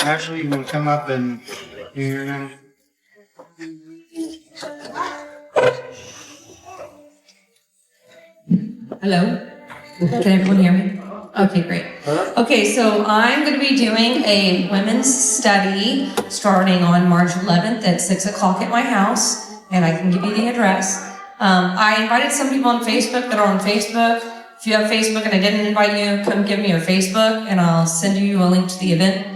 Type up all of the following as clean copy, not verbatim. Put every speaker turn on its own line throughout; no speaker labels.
Ashley, you want to come up and do your name?
Hello? Can everyone hear me? Okay, great. Okay, so I'm going to be doing a women's study starting on March 11th at 6 o'clock at my house, and I can give you the address. I invited some people on Facebook that are on Facebook. If you have Facebook and I didn't invite you, come give me your Facebook, and I'll send you a link to the event.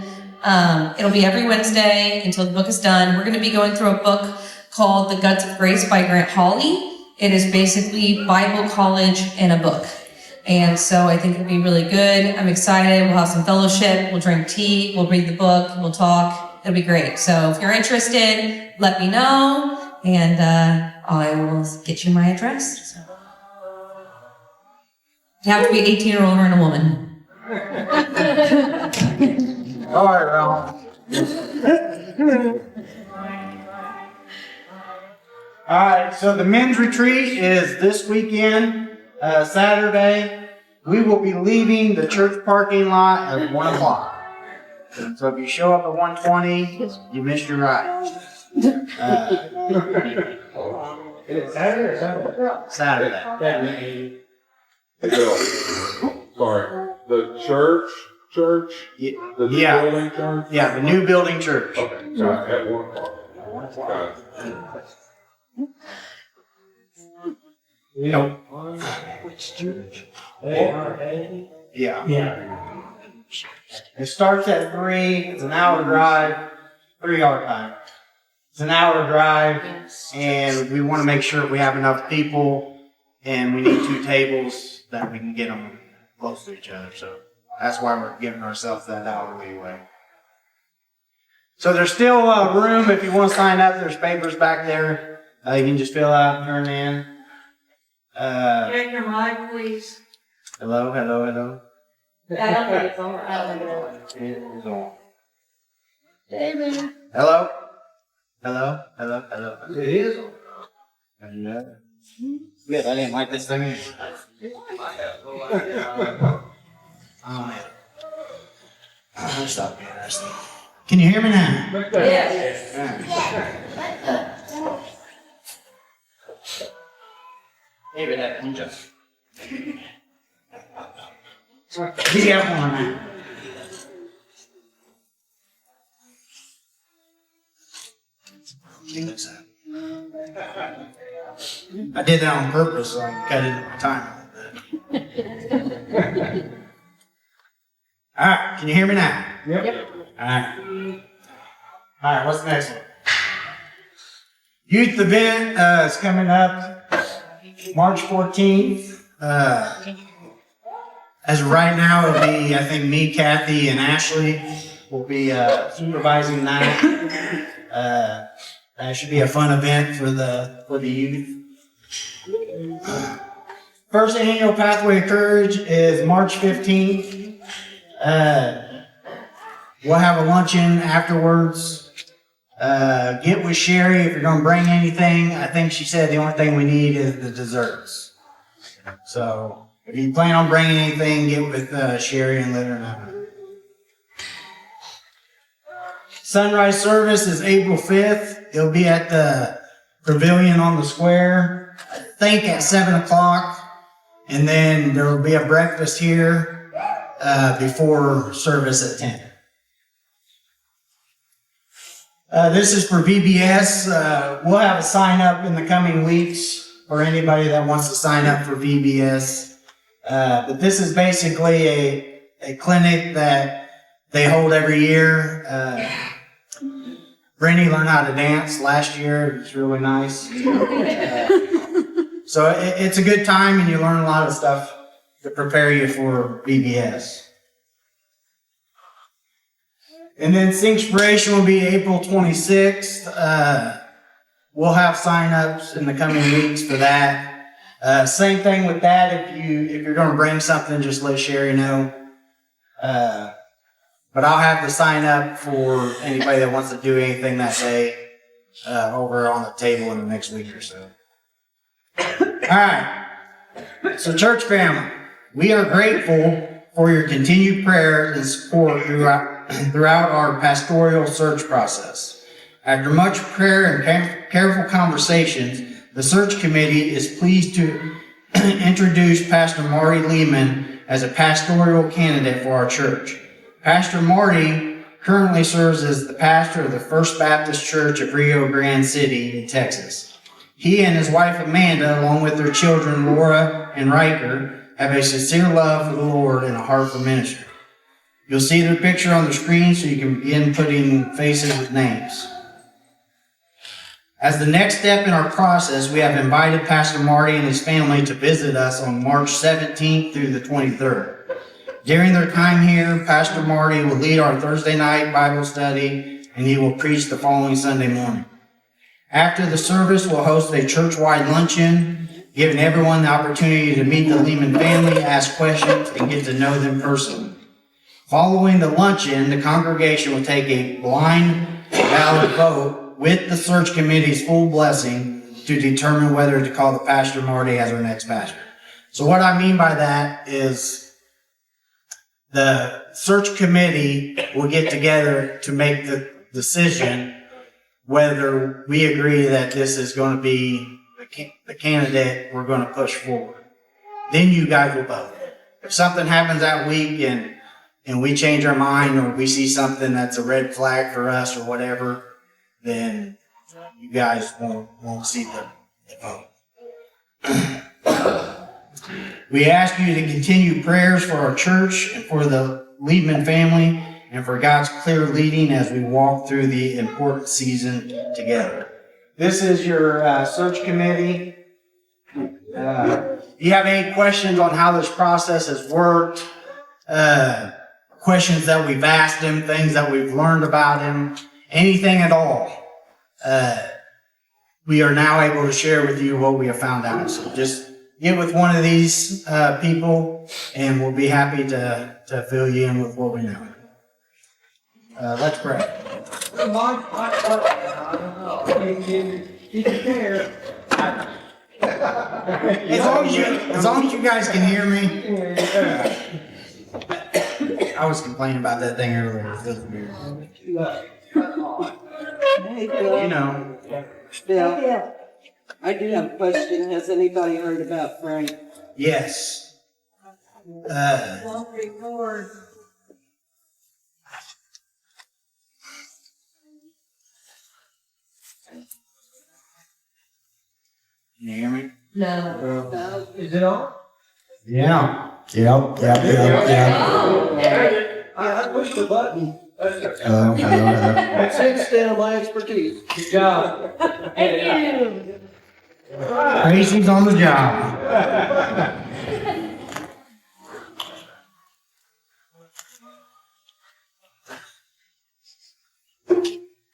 It'll be every Wednesday until the book is done. We're going to be going through a book called The Guts of Grace by Grant Hawley. It is basically Bible college in a book. And so I think it'll be really good. I'm excited. We'll have some fellowship. We'll drink tea. We'll read the book. We'll talk. It'll be great. So if you're interested, let me know, and I will get you my address. So. You have to be 18 or older and a woman.
All right, Ralph. All right, so the men's retreat is this weekend, Saturday. We will be leaving the church parking lot at 1 o'clock. So if you show up at 1:20, you missed your ride.
Is it Saturday or Saturday?
Saturday.
Bill, sorry, the church? The new building church?
Yeah, the new building church.
Okay, so at 1 o'clock. Got it.
You know,
Which church?
yeah.
Yeah.
It starts at 3. It's an hour drive. 3 hour time. It's an hour drive, and we want to make sure we have enough people, and we need 2 tables that we can get them close to each other. So that's why we're giving ourselves that hour leeway. So there's still room if you want to sign up. There's papers back there. You can just fill out and turn in.
Get your mic, please.
Hello.
I don't think it's on. I don't think it's on.
It is on.
David.
Hello.
It is on.
Hello. Good, I didn't like this thing. Stop being interesting. Can you hear me now?
Yes.
David, that one just. Be careful on that. I did that on purpose so I can cut into my time a little bit. All right, can you hear me now?
Yep.
All right. All right, what's the next one? Youth event is coming up March 14th. As of right now, it'll be, I think, me, Kathy, and Ashley will be supervising that. That should be a fun event for the youth. First annual Pathway of Courage is March 15th. We'll have a luncheon afterwards. Get with Sherry if you're going to bring anything. I think she said the only thing we need is the desserts. So if you plan on bringing anything, get with Sherry and let her know. Sunrise service is April 5th. It'll be at the pavilion on the square, I think at 7 o'clock. And then there will be a breakfast here before service at 10. This is for VBS. We'll have a sign up in the coming weeks for anybody that wants to sign up for VBS. But this is basically a clinic that they hold every year. Brittany learned how to dance last year. It was really nice. So it's a good time, and you learn a lot of stuff to prepare you for VBS. And then Singspiration will be April 26th. We'll have sign-ups in the coming weeks for that. Same thing with that. If you're going to bring something, just let Sherry know. But I'll have the sign up for anybody that wants to do anything that day over on the table in the next week or so. All right. So church family, We are grateful for your continued prayers and support throughout our pastoral search process. After much prayer and careful conversations, the search committee is pleased to introduce Pastor Marty Lehman as a pastoral candidate for our church. Pastor Marty currently serves as the pastor of the First Baptist Church of Rio Grande City in Texas. He and his wife Amanda, along with their children Laura and Riker, have a sincere love for the Lord and a heart for ministry. You'll see their picture on the screen so you can begin putting faces with names. As the next step in our process, we have invited Pastor Marty and his family to visit us on March 17th through the 23rd. During their time here, Pastor Marty will lead our Thursday night Bible study, and he will preach the following Sunday morning. After the service, we'll host a church-wide luncheon, giving everyone the opportunity to meet the Lehman family, ask questions, and get to know them personally. Following the luncheon, the congregation will take a blind ballot vote with the search committee's full blessing to determine whether to call the Pastor Marty as our next pastor. So what I mean by that is the search committee will get together to make the decision whether we agree that this is going to be the candidate we're going to push forward. Then you guys will vote. If something happens that week and we change our mind or we see something that's a red flag for us or whatever, then you guys won't see the vote. We ask you to continue prayers for our church and for the Liebman family and for God's clear leading as we walk through the important season together. This is your search committee. You have any questions on how this process has worked? Questions that we've asked him, things that we've learned about him, anything at all. We are now able to share with you what we have found out. So just get with one of these people and we'll be happy to fill you in with what we know. Let's pray.
I don't know. He can hear.
As long as you guys can hear me. I was complaining about that thing earlier. It feels weird.
Hey, Bill.
You know.
Bill, I do have a question. Has anybody heard about Frank?
Yes. Can you hear me?
No.
Is it on?
Yeah. Yep.
I pushed the button.
That's
It's extent of my expertise.
Good job.
Tracy's on the job.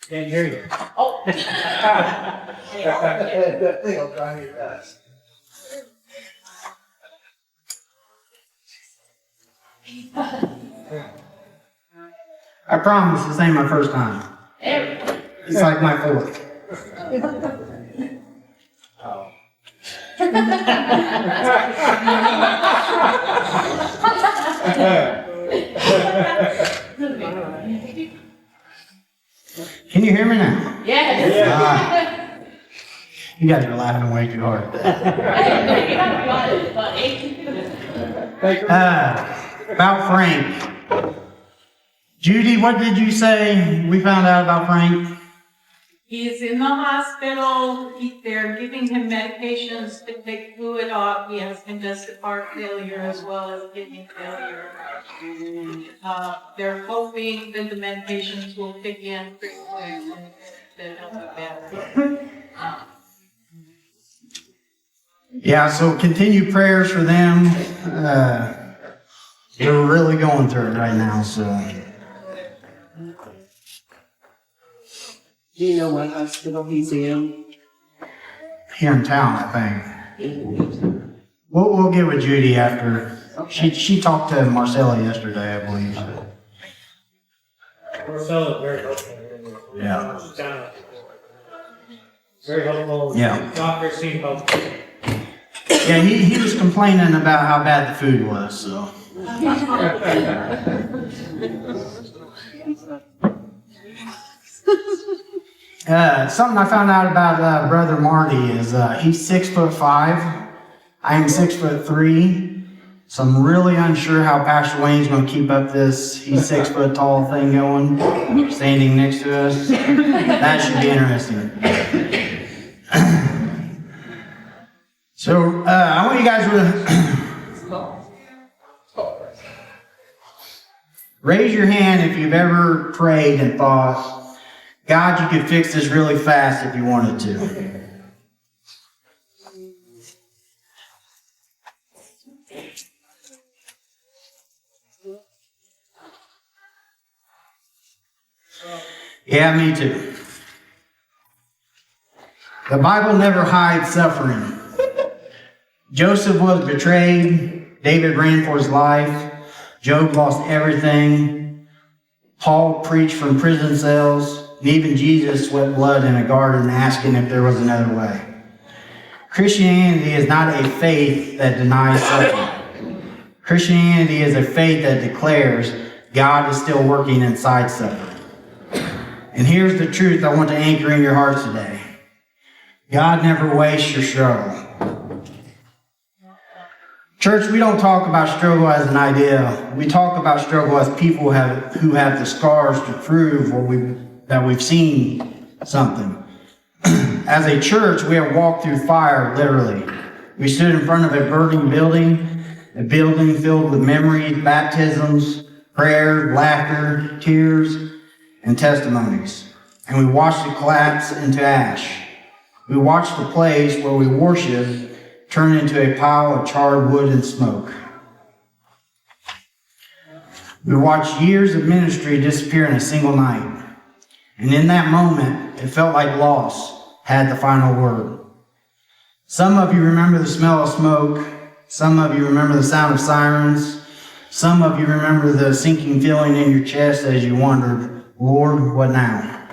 Can't hear you.
That thing will drive you nuts.
I promise this ain't my first time. It's like my fourth. Can you hear me now?
Yes.
You guys are laughing way too hard. About Frank. Judy, what did you say we found out about Frank?
He's in the hospital. They're giving him medications to take fluid off. He has congestive heart failure as well as kidney failure. They're hoping that the medications will kick in pretty quick and that he'll be better.
Yeah, so continue prayers for them. They're really going through it right now, so.
Do you know what hospital he's in?
Here in town, I think. We'll get with Judy after. She talked to Marcella yesterday, I believe. So.
Marcella's very helpful.
Yeah.
She's kind of very helpful.
Yeah.
Doctors seem helpful.
Yeah, he was complaining about how bad the food was, so. Something I found out about Brother Marty is he's 6'5". I am 6'3". So I'm really unsure how Pastor Wayne's going to keep up this "he's 6 foot tall" thing going, standing next to us. That should be interesting. So I want you guys to raise your hand if you've ever prayed and thought, God, you could fix this really fast if you wanted to. Yeah, me too. The Bible never hides suffering. Joseph was betrayed. David ran for his life. Job lost everything. Paul preached from prison cells. And even Jesus sweat blood in a garden asking if there was another way. Christianity is not a faith that denies suffering. Christianity is a faith that declares God is still working inside suffering. And here's the truth I want to anchor in your hearts today. God never wastes your struggle. Church, we don't talk about struggle as an idea. We talk about struggle as people who have the scars to prove that we've seen something. As a church, we have walked through fire, literally. We stood in front of a burning building, a building filled with memories, baptisms, prayer, laughter, tears, and testimonies. And we watched it collapse into ash. We watched the place where we worshiped turn into a pile of charred wood and smoke. We watched years of ministry disappear in a single night. And in that moment, it felt like loss had the final word. Some of you remember the smell of smoke. Some of you remember the sound of sirens. Some of you remember the sinking feeling in your chest as you wondered, Lord, what now?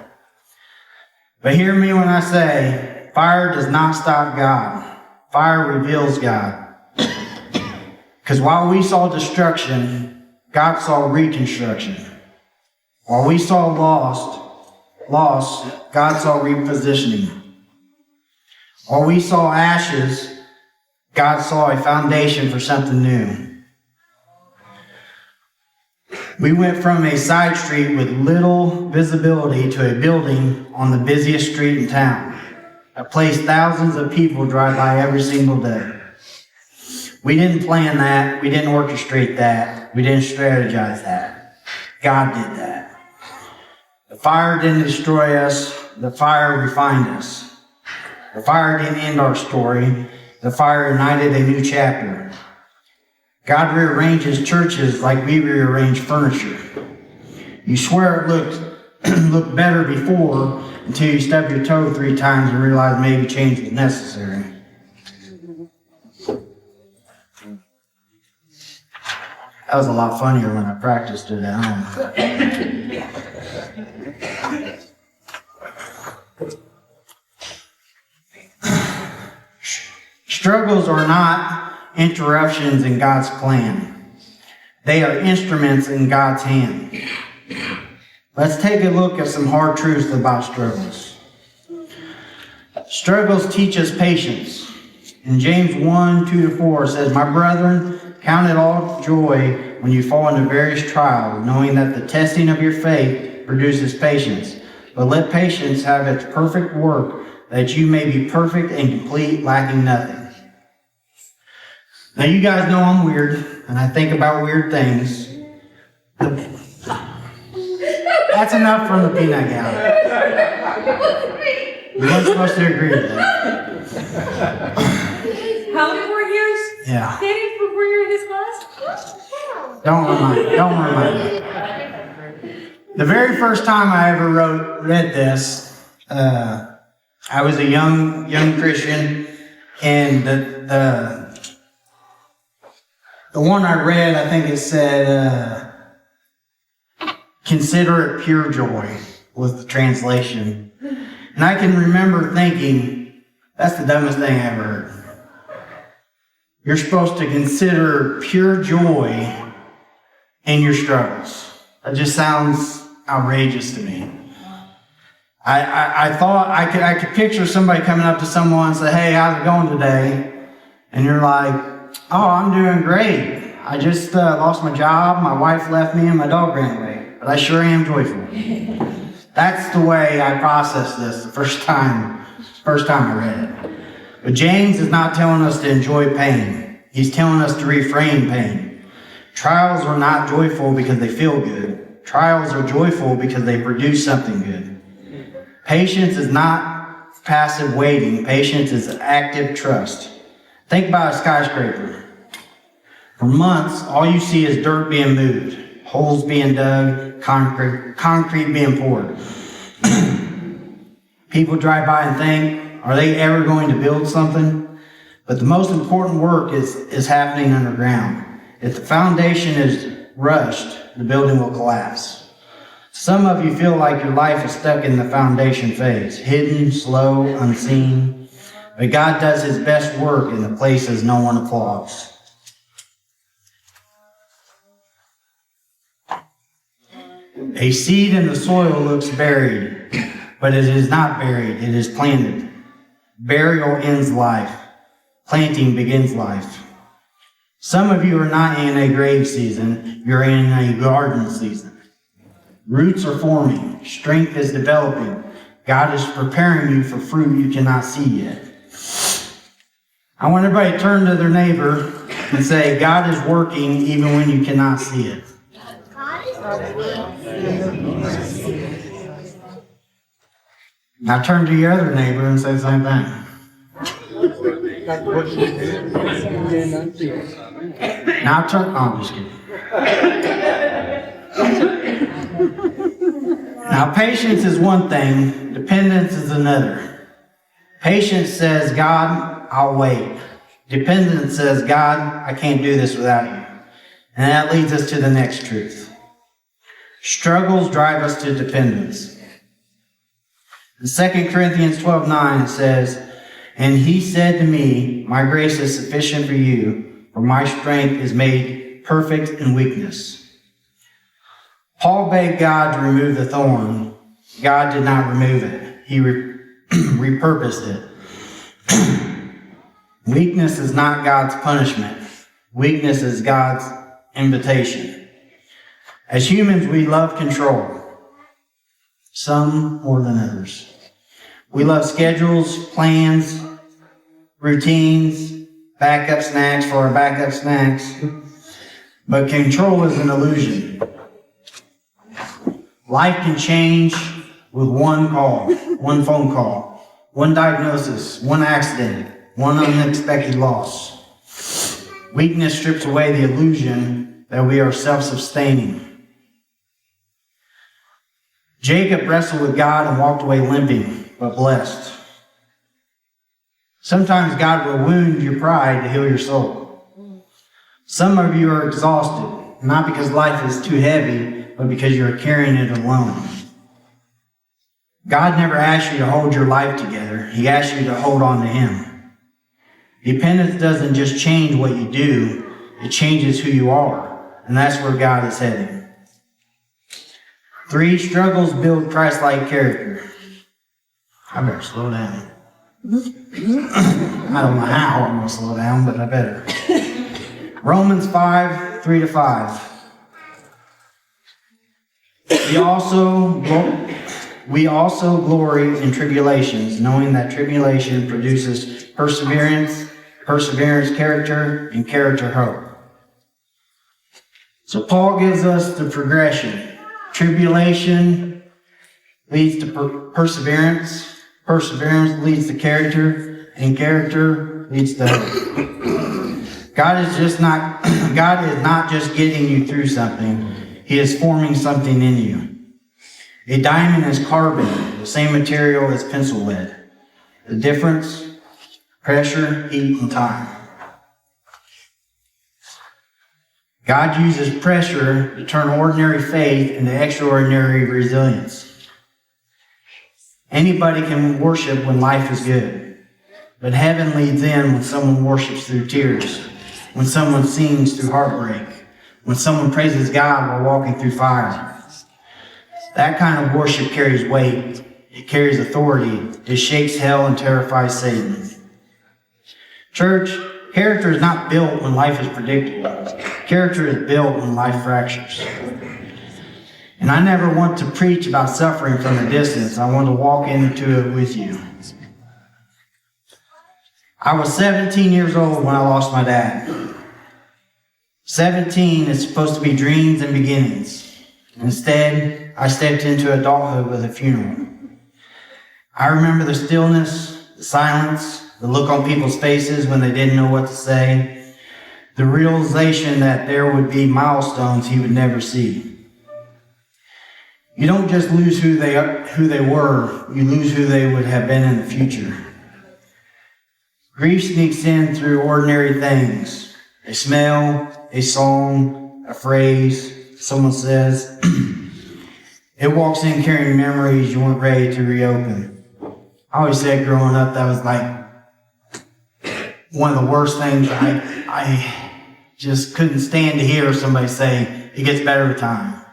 But hear me when I say, fire does not stop God. Fire reveals God. Because while we saw destruction, God saw reconstruction. While we saw loss, God saw repositioning. While we saw ashes, God saw a foundation for something new. We went from a side street with little visibility to a building on the busiest street in town, a place thousands of people drive by every single day. We didn't plan that. We didn't orchestrate that. We didn't strategize that. God did that. The fire didn't destroy us. The fire refined us. The fire didn't end our story. The fire ignited a new chapter. God rearranges churches like we rearrange furniture. You swear it looked better before until you stub your toe 3 times and realize maybe change was necessary. That was a lot funnier when I practiced it at home. Struggles are not interruptions in God's plan. They are instruments in God's hand. Let's take a look at some hard truths about struggles. Struggles teach us patience. In James 1:2-4 says, My brethren, count it all joy when you fall into various trials, knowing that the testing of your faith produces patience. But let patience have its perfect work, that you may be perfect and complete, lacking nothing. Now you guys know I'm weird, and I think about weird things. That's enough from the peanut gallery. You weren't supposed to agree with that.
How many more years?
Yeah.
Danny, before you're in this class?
Don't remind me. The very first time I ever read this, I was a young Christian, and the one I read, I think it said, consider it pure joy, was the translation. And I can remember thinking, that's the dumbest thing I ever heard. You're supposed to consider pure joy in your struggles. That just sounds outrageous to me. I thought I could picture somebody coming up to someone and say, "Hey, how's it going today?" And you're like, "Oh, I'm doing great. I just lost my job, my wife left me, and my dog ran away. But I sure am joyful." That's the way I processed this the first time I read it. But James is not telling us to enjoy pain. He's telling us to refrain pain. Trials are not joyful because they feel good. Trials are joyful because they produce something good. Patience is not passive waiting. Patience is active trust. Think about a skyscraper. For months, all you see is dirt being moved, holes being dug, concrete being poured. People drive by and think, are they ever going to build something? But the most important work is happening underground. If the foundation is rushed, the building will collapse. Some of you feel like your life is stuck in the foundation phase, hidden, slow, unseen. But God does his best work in the places no one applauds. A seed in the soil looks buried, but it is not buried, it is planted. Burial ends life. Planting begins life. Some of you are not in a grave season, you're in a garden season. Roots are forming, strength is developing. God is preparing you for fruit you cannot see yet. I want everybody to turn to their neighbor and say, God is working even when you cannot see it. Now turn to your other neighbor and say the same thing. Now turn, I'm just kidding. Now patience is one thing, dependence is another. Patience says, God, I'll wait. Dependence says, God, I can't do this without you. And that leads us to the next truth. Struggles drive us to dependence. In 2 Corinthians 12:9 it says, and he said to me, my grace is sufficient for you, for my strength is made perfect in weakness. Paul begged God to remove the thorn. God did not remove it. He repurposed it. Weakness is not God's punishment. Weakness is God's invitation. As humans, we love control. Some more than others. We love schedules, plans, routines, backup snacks for our backup snacks. But control is an illusion. Life can change with one call, one phone call, one diagnosis, one accident, one unexpected loss. Weakness strips away the illusion that we are self-sustaining. Jacob wrestled with God and walked away limping, but blessed. Sometimes God will wound your pride to heal your soul. Some of you are exhausted, not because life is too heavy, but because you're carrying it alone. God never asked you to hold your life together. He asked you to hold on to Him. Dependence doesn't just change what you do, it changes who you are. And that's where God is heading. 3, struggles build Christ-like character. I better slow down. I don't know how I'm going to slow down, but I better. Romans 5:3-5. We also glory in tribulations, knowing that tribulation produces perseverance, character, and character hope. So Paul gives us the progression. Tribulation leads to perseverance leads to character, and character leads to hope. God is not just getting you through something, He is forming something in you. A diamond is carbon, the same material as pencil lead. The difference, pressure, heat, and time. God uses pressure to turn ordinary faith into extraordinary resilience. Anybody can worship when life is good, but heaven leads in when someone worships through tears. when someone sings through heartbreak, when someone praises God while walking through fire. That kind of worship carries weight. It carries authority. It shakes hell and terrifies Satan. Church, character is not built when life is predictable. Character is built when life fractures. And I never want to preach about suffering from a distance. I want to walk into it with you. I was 17 years old when I lost my dad. 17 is supposed to be dreams and beginnings. Instead, I stepped into adulthood with a funeral. I remember the stillness, the silence, the look on people's faces when they didn't know what to say, the realization that there would be milestones he would never see. You don't just lose who they were, you lose who they would have been in the future. Grief sneaks in through ordinary things. A smell, a song, a phrase, someone says. It walks in carrying memories you weren't ready to reopen. I always said growing up that was like one of the worst things. I just couldn't stand to hear somebody say, it gets better with time.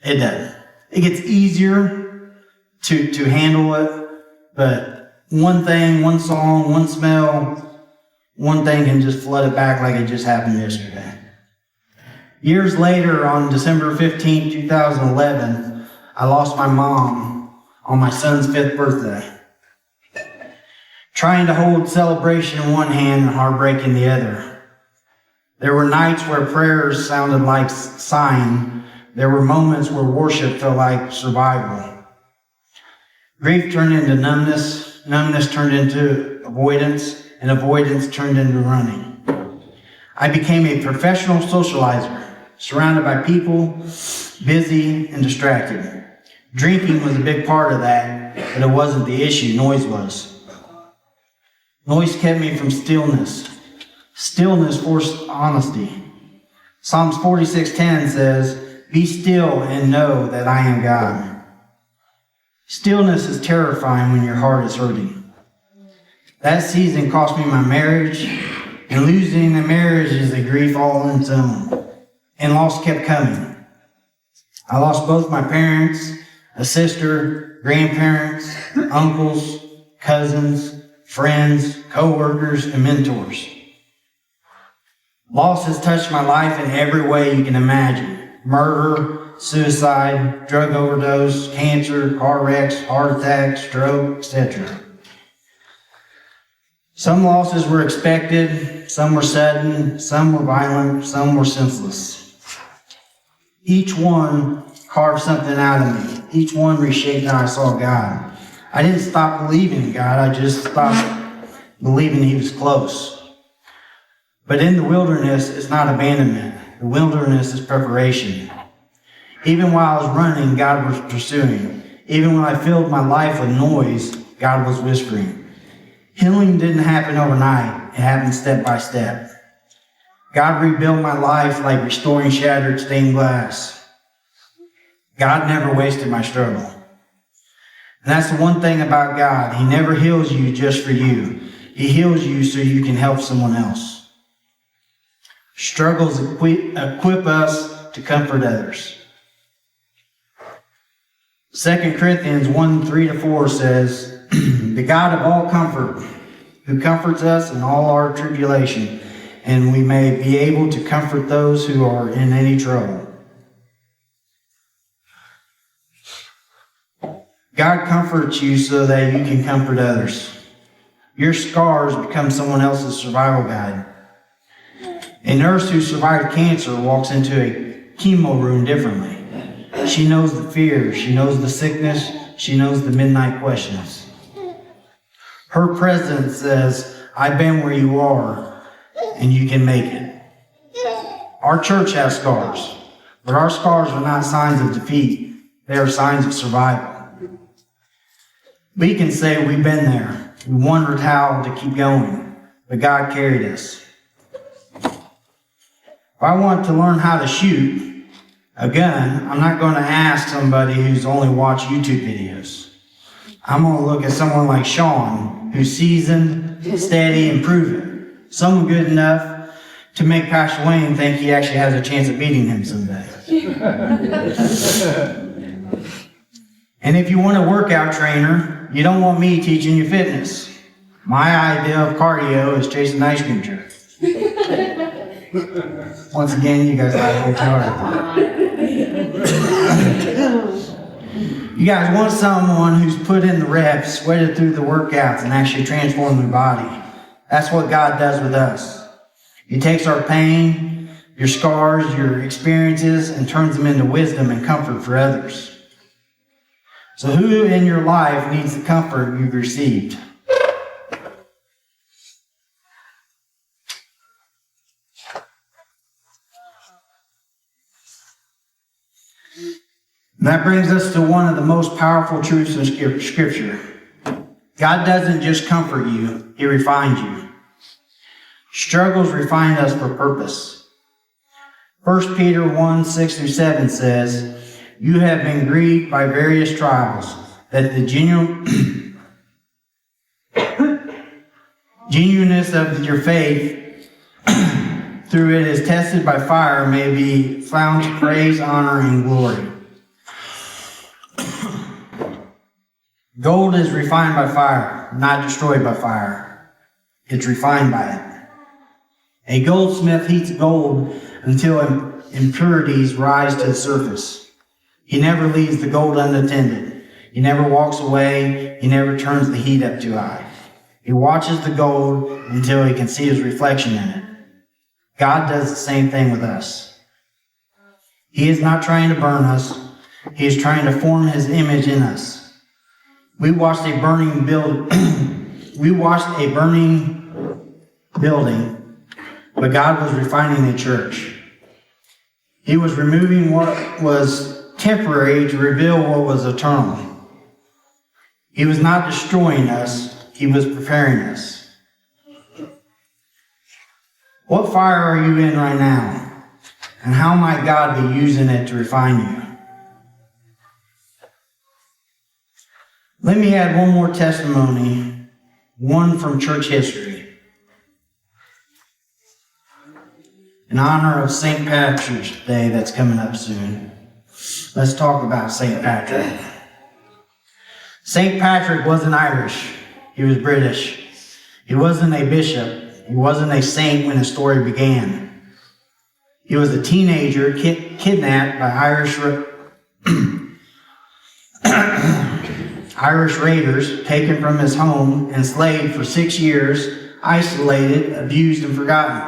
It doesn't. It gets easier to handle it, but one thing, one song, one smell, one thing can just flood it back like it just happened yesterday. Years later, on December 15, 2011, I lost my mom on my son's 5th birthday. Trying to hold celebration in one hand and heartbreak in the other. There were nights where prayers sounded like sighing. There were moments where worship felt like survival. Grief turned into numbness, numbness turned into avoidance, and avoidance turned into running. I became a professional socializer, surrounded by people, busy and distracted. Drinking was a big part of that, but it wasn't the issue, noise was. Noise kept me from stillness. Stillness forced honesty. Psalms 46:10 says, "Be still and know that I am God." Stillness is terrifying when your heart is hurting. That season cost me my marriage, and losing the marriage is a grief all in its own. And loss kept coming. I lost both my parents, a sister, grandparents, uncles, cousins, friends, co-workers, and mentors. Loss has touched my life in every way you can imagine. Murder, suicide, drug overdose, cancer, car wrecks, heart attack, stroke, etc. Some losses were expected, some were sudden, some were violent, some were senseless. Each one carved something out of me. Each one reshaped how I saw God. I didn't stop believing in God, I just stopped believing He was close. But in the wilderness, it's not abandonment. The wilderness is preparation. Even while I was running, God was pursuing. Even when I filled my life with noise, God was whispering. Healing didn't happen overnight. It happened step by step. God rebuilt my life like restoring shattered stained glass. God never wasted my struggle. And that's the one thing about God. He never heals you just for you. He heals you so you can help someone else. Struggles equip us to comfort others. 2 Corinthians 1:3-4 says, "The God of all comfort, who comforts us in all our tribulation, and we may be able to comfort those who are in any trouble." God comforts you so that you can comfort others. Your scars become someone else's survival guide. A nurse who survived cancer walks into a chemo room differently. She knows the fear, she knows the sickness, she knows the midnight questions. Her presence says, "I've been where you are, and you can make it." Our church has scars, but our scars are not signs of defeat. They are signs of survival. We can say we've been there. We wondered how to keep going, but God carried us. If I want to learn how to shoot a gun, I'm not going to ask somebody who's only watched YouTube videos. I'm going to look at someone like Sean, who's seasoned, steady, and proven. Someone good enough to make Pastor Wayne think he actually has a chance of beating him someday. And if you want a workout trainer, you don't want me teaching you fitness. My idea of cardio is chasing ice cream truck. Once again, you guys like it hard. You guys want someone who's put in the reps, sweated through the workouts, and actually transformed their body. That's what God does with us. He takes our pain, your scars, your experiences, and turns them into wisdom and comfort for others. So who in your life needs the comfort you've received? And that brings us to one of the most powerful truths in Scripture. God doesn't just comfort you, He refines you. Struggles refine us for purpose. 1 Peter 1:6-7 says, "You have been grieved by various trials, that the genuineness of your faith, through it is tested by fire, may be found to praise, honor, and glory." Gold is refined by fire, not destroyed by fire. It's refined by it. A goldsmith heats gold until impurities rise to the surface. He never leaves the gold unattended. He never walks away. He never turns the heat up too high. He watches the gold until he can see his reflection in it. God does the same thing with us. He is not trying to burn us. He is trying to form His image in us. We watched a burning building, but God was refining the church. He was removing what was temporary to reveal what was eternal. He was not destroying us, He was preparing us. What fire are you in right now? And how might God be using it to refine you? Let me add one more testimony, one from church history. In honor of St. Patrick's Day that's coming up soon, let's talk about St. Patrick. St. Patrick wasn't Irish. He was British. He wasn't a bishop. He wasn't a saint when the story began. He was a teenager kidnapped by Irish raiders, taken from his home, enslaved for 6 years, isolated, abused, and forgotten.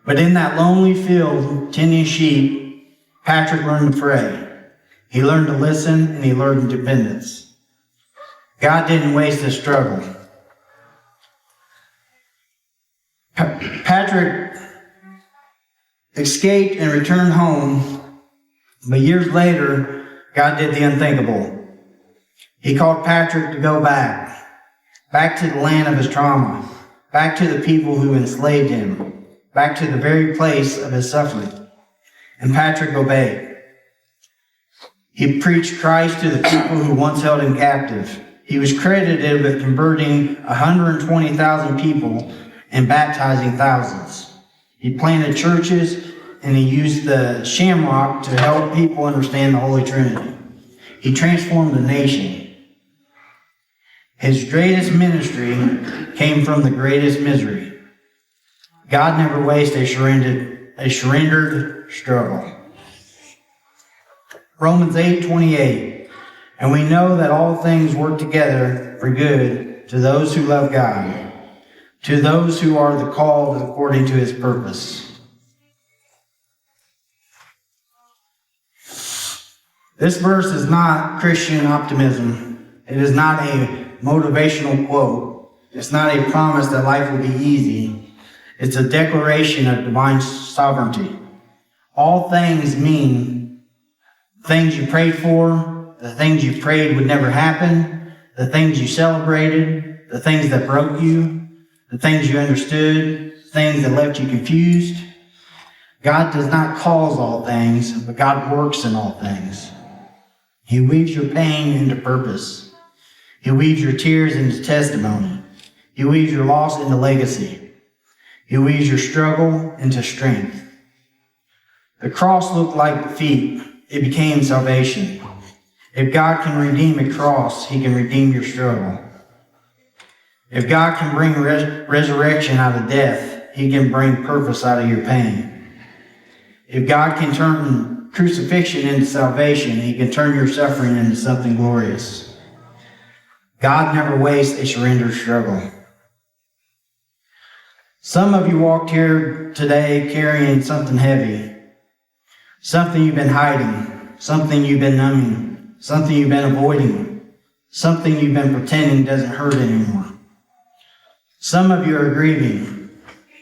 But in that lonely field, tending sheep, Patrick learned to pray. He learned to listen, and he learned dependence. God didn't waste his struggle. Patrick escaped and returned home, but years later, God did the unthinkable. He called Patrick to go back to the land of his trauma, back to the people who enslaved him, back to the very place of his suffering. And Patrick obeyed. He preached Christ to the people who once held him captive. He was credited with converting 120,000 people and baptizing thousands. He planted churches, and he used the shamrock to help people understand the Holy Trinity. He transformed the nation. His greatest ministry came from the greatest misery. God never wastes a surrendered struggle. Romans 8:28. And we know that all things work together for good to those who love God, to those who are the called according to His purpose. This verse is not Christian optimism. It is not a motivational quote. It's not a promise that life will be easy. It's a declaration of divine sovereignty. All things mean things you prayed for, the things you prayed would never happen, the things you celebrated, the things that broke you, the things you understood, things that left you confused. God does not cause all things, but God works in all things. He weaves your pain into purpose. He weaves your tears into testimony. He weaves your loss into legacy. He weaves your struggle into strength. The cross looked like defeat. It became salvation. If God can redeem a cross, he can redeem your struggle. If God can bring resurrection out of death, he can bring purpose out of your pain. If God can turn crucifixion into salvation, he can turn your suffering into something glorious. God never wastes a surrendered struggle. Some of you walked here today carrying something heavy, something you've been hiding, something you've been numbing, something you've been avoiding, something you've been pretending doesn't hurt anymore. Some of you are grieving.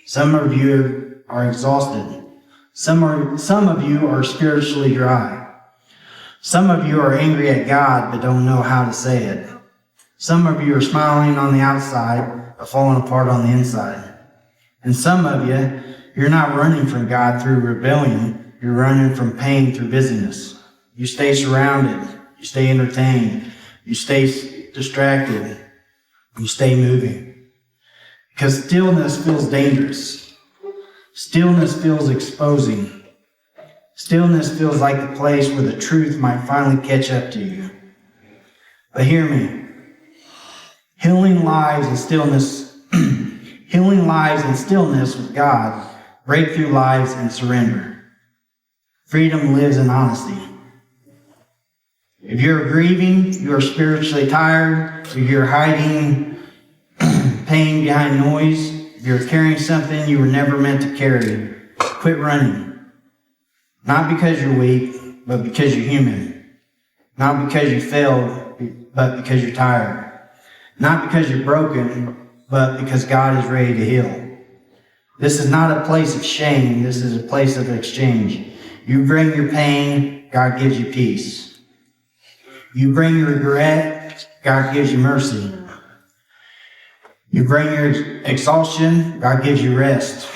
Some of you are exhausted. Some of you are spiritually dry. Some of you are angry at God but don't know how to say it. Some of you are smiling on the outside but falling apart on the inside. And some of you, you're not running from God through rebellion. You're running from pain through busyness. You stay surrounded. You stay entertained. You stay distracted. You stay moving. Because stillness feels dangerous. Stillness feels exposing. Stillness feels like the place where the truth might finally catch up to you. But hear me. Healing lives in stillness with God, breakthrough lives in surrender. Freedom lives in honesty. If you're grieving, you are spiritually tired, if you're hiding pain behind noise, if you're carrying something you were never meant to carry, quit running. Not because you're weak, but because you're human. Not because you failed, but because you're tired. Not because you're broken, but because God is ready to heal. This is not a place of shame. This is a place of exchange. You bring your pain, God gives you peace. You bring your regret, God gives you mercy. You bring your exhaustion, God gives you rest.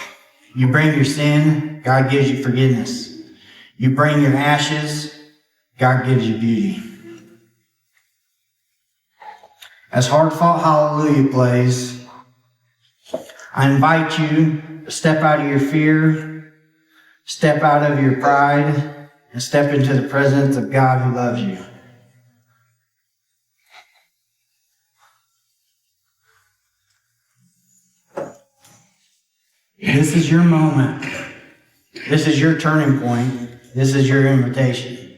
You bring your sin, God gives you forgiveness. You bring your ashes, God gives you beauty. As Hard Fought Hallelujah plays, I invite you to step out of your fear, step out of your pride, and step into the presence of God who loves you. This is your moment. This is your turning point. This is your invitation.